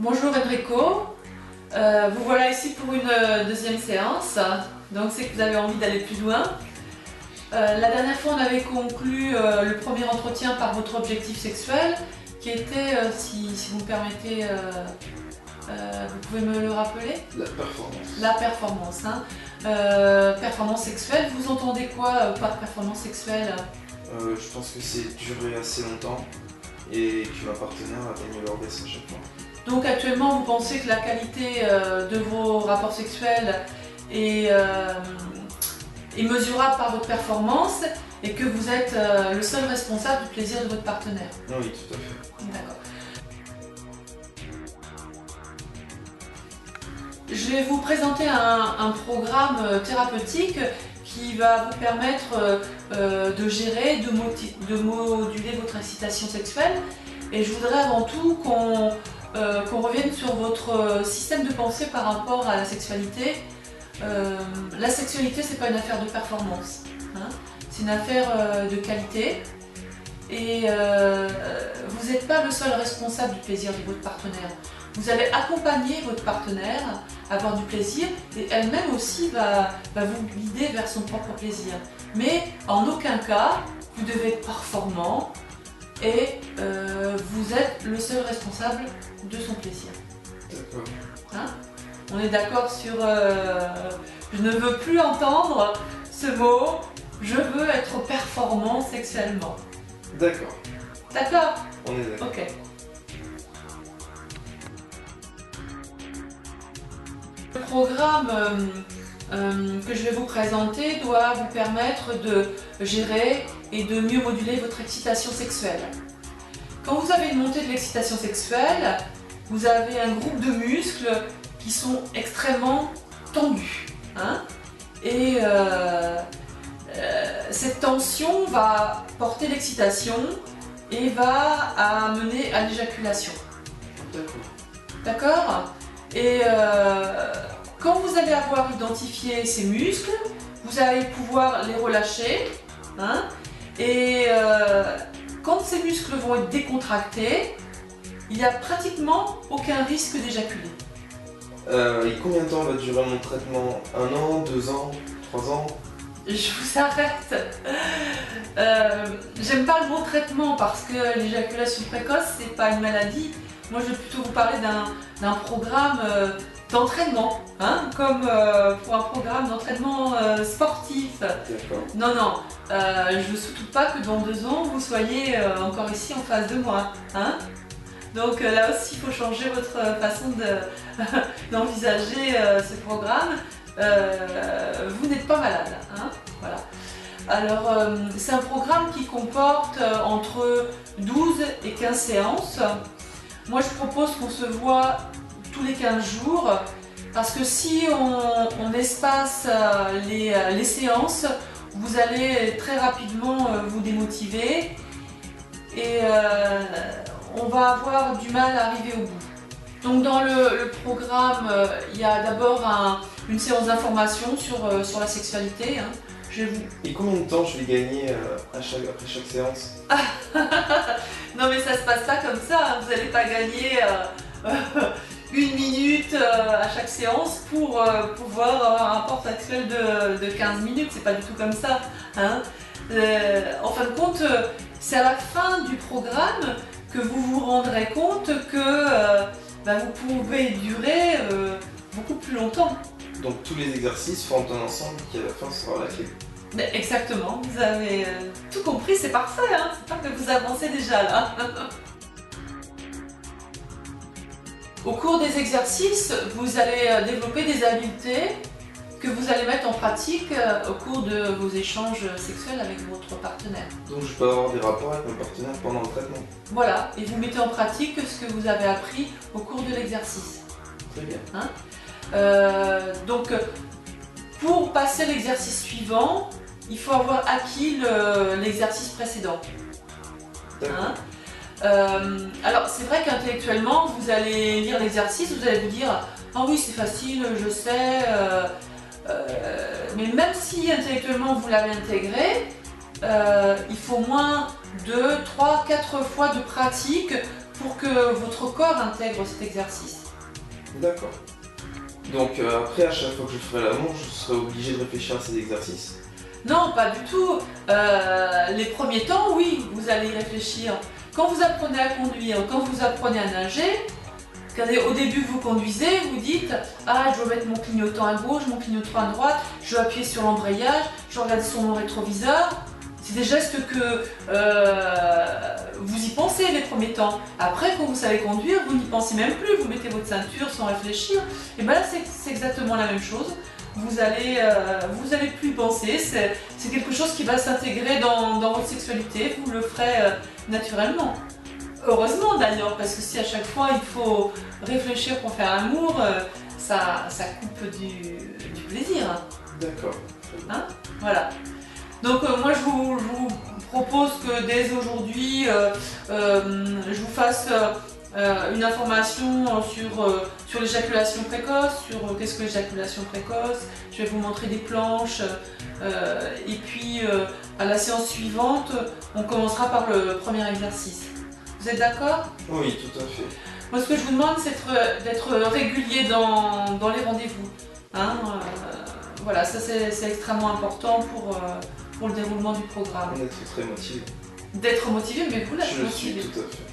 Bonjour Enrico, vous voilà ici pour une deuxième séance, donc c'est que vous avez envie d'aller plus loin. La dernière fois on avait conclu le premier entretien par votre objectif sexuel qui était, si vous me permettez, vous pouvez me le rappeler? La performance. La performance, hein. Performance sexuelle, vous entendez quoi par performance sexuelle? Je pense que c'est duré assez longtemps et que ma partenaire atteigne l'orgasme à chaque fois. Donc actuellement vous pensez que la qualité de vos rapports sexuels est mesurable par votre performance et que vous êtes le seul responsable du plaisir de votre partenaire. Oui, tout à fait. D'accord. Je vais vous présenter un programme thérapeutique qui va vous permettre de gérer, de moduler votre excitation sexuelle. Et je voudrais avant tout qu'on revienne sur votre système de pensée par rapport à la sexualité. La sexualité, c'est pas une affaire de performance, hein. C'est une affaire de qualité. Et vous n'êtes pas le seul responsable du plaisir de votre partenaire. Vous allez accompagner votre partenaire à avoir du plaisir et elle-même aussi va vous guider vers son propre plaisir. Mais en aucun cas, vous devez être performant et vous êtes le seul responsable de son plaisir. D'accord. Hein? On est d'accord sur... je ne veux plus entendre ce mot, je veux être performant sexuellement. D'accord. D'accord? On est d'accord. Ok. Le programme que je vais vous présenter doit vous permettre de gérer et de mieux moduler votre excitation sexuelle. Quand vous avez une montée de l'excitation sexuelle, vous avez un groupe de muscles qui sont extrêmement tendus, hein, et cette tension va porter l'excitation et va amener à l'éjaculation. D'accord. D'accord? Et quand vous allez avoir identifié ces muscles, vous allez pouvoir les relâcher, hein, et quand ces muscles vont être décontractés, il n'y a pratiquement aucun risque d'éjaculer. Et combien de temps va durer mon traitement? 1 an, 2 ans, 3 ans? Je vous arrête. J'aime pas le mot traitement parce que l'éjaculation précoce, c'est pas une maladie. Moi, je vais plutôt vous parler d'un programme d'entraînement, hein, comme pour un programme d'entraînement sportif. D'accord. Non, non, je ne souhaite pas que dans 2 ans, vous soyez encore ici en face de moi, hein. Donc là aussi, il faut changer votre façon d'envisager ce programme. Vous n'êtes pas malade, hein, voilà. Alors, c'est un programme qui comporte entre 12 et 15 séances. Moi, je propose qu'on se voit tous les 15 jours parce que si on espace les séances, vous allez très rapidement vous démotiver et on va avoir du mal à arriver au bout. Donc dans le programme, il y a d'abord une séance d'information sur la sexualité, hein. Et combien de temps je vais gagner après chaque séance? Non mais ça se passe pas comme ça, hein. Vous n'allez pas gagner 1 minute à chaque séance pour pouvoir avoir un rapport sexuel de 15 minutes, c'est pas du tout comme ça, hein. En fin de compte, c'est à la fin du programme que vous vous rendrez compte que vous pouvez durer beaucoup plus longtemps. Donc tous les exercices forment un ensemble qui à la fin sera la clé. Mais exactement, vous avez tout compris, c'est parfait, hein, c'est pas que vous avancez déjà là. Au cours des exercices, vous allez développer des habiletés que vous allez mettre en pratique au cours de vos échanges sexuels avec votre partenaire. Donc je peux avoir des rapports avec mon partenaire pendant le traitement? Voilà, et vous mettez en pratique ce que vous avez appris au cours de l'exercice. Très bien. Hein, donc, pour passer l'exercice suivant, il faut avoir acquis l'exercice précédent. Hein, alors, c'est vrai qu'intellectuellement, vous allez lire l'exercice, vous allez vous dire « Ah oui, c'est facile, je sais », mais même si intellectuellement vous l'avez intégré, il faut moins 2, 3, 4 fois de pratique pour que votre corps intègre cet exercice. D'accord. Donc après, à chaque fois que je ferai l'amour, je serai obligé de réfléchir à ces exercices. Non, pas du tout. Les premiers temps, oui, vous allez y réfléchir. Quand vous apprenez à conduire, quand vous apprenez à nager, quand au début vous conduisez, vous dites « Ah, je dois mettre mon clignotant à gauche, mon clignotant à droite, je dois appuyer sur l'embrayage, je dois regarder sur mon rétroviseur. » C'est des gestes que vous y pensez les premiers temps. Après, quand vous savez conduire, vous n'y pensez même plus, vous mettez votre ceinture sans réfléchir. Et bien là, c'est exactement la même chose. Vous allez plus y penser, c'est quelque chose qui va s'intégrer dans votre sexualité, vous le ferez naturellement. Heureusement d'ailleurs, parce que si à chaque fois il faut réfléchir pour faire l'amour, ça coupe du plaisir. D'accord. Hein, voilà. Donc moi je vous propose que dès aujourd'hui, je vous fasse une information sur l'éjaculation précoce, sur qu'est-ce que l'éjaculation précoce. Je vais vous montrer des planches et puis à la séance suivante, on commencera par le premier exercice. Vous êtes d'accord? Oui, tout à fait. Moi ce que je vous demande c'est d'être régulier dans les rendez-vous. Hein, voilà, ça c'est extrêmement important pour le déroulement du programme. On est très motivé. D'être motivé, mais vous l'êtes Je le suis motivé. tout à fait.